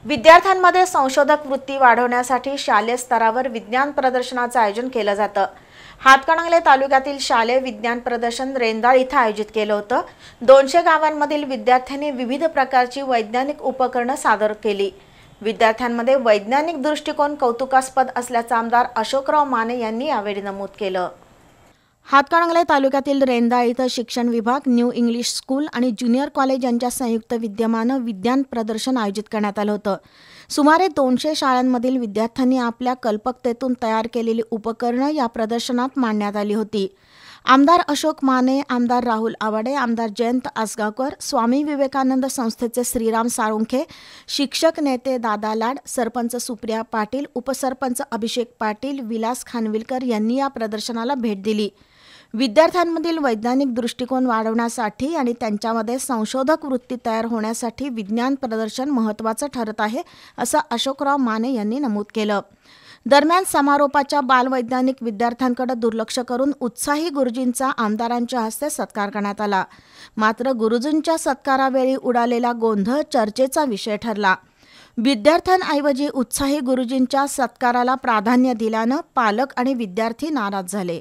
विद्यार्थ्यांमध्ये संशोधक वृत्ती वाढवण्यासाठी शालेय स्तरावर विज्ञान प्रदर्शनाचं आयोजन केलं जातं। हातकणंगले तालुक्यातील शालेय विज्ञान प्रदर्शन रेंदाळ इथं आयोजित केलं होतं। 200 गावांमधील विद्यार्थ्यांनी विविध प्रकारची वैज्ञानिक उपकरणं सादर केली। विद्यार्थ्यांमध्ये वैज्ञानिक दृष्टिकोन कौतुकास्पद असल्याचं आमदार अशोकराव माने यांनी यावेळी नमूद केलं। हातकणंगले तालुक्यातील रेंदाळ इथं शिक्षण विभाग, न्यू इंग्लिश स्कूल आणि ज्युनियर कॉलेज यांच्या संयुक्त विद्यमानं विज्ञान प्रदर्शन आयोजित करण्यात आलं होतं। सुमारे 200 शाळांमधील विद्यार्थ्यांनी आपल्या कल्पकतेतून तयार केलेली उपकरणं या प्रदर्शनात मांडण्यात आली होती। आमदार अशोक माने, आमदार राहुल आवाडे, आमदार जयंत आसगावकर, स्वामी विवेकानंद संस्थेचे श्रीराम साळुंखे, शिक्षक नेते दादा लाड, सरपंच सुप्रिया पाटील, उपसरपंच अभिषेक पाटील, विलास खानविलकर यांनी या प्रदर्शनाला भेट दिली। विद्यार्थ्यांमधील वैज्ञानिक दृष्टिकोन वाढवण्यासाठी आणि त्यांच्यामध्ये संशोधक वृत्ती तयार होण्यासाठी विज्ञान प्रदर्शन महत्त्वाचं ठरत आहे, असं अशोकराव माने यांनी नमूद केलं। दरम्यान समारोपाच्या बालवैज्ञानिक विद्यार्थ्यांकडे दुर्लक्ष करून उत्साही गुरुजींचा आमदारांच्या हस्ते सत्कार करण्यात आला। मात्र गुरुजींच्या सत्कारावेळी उडालेला गोंधळ चर्चेचा विषय ठरला। विद्यार्थ्यांऐवजी उत्साही गुरुजींच्या सत्काराला प्राधान्य दिल्यानं पालक आणि विद्यार्थी नाराज झाले।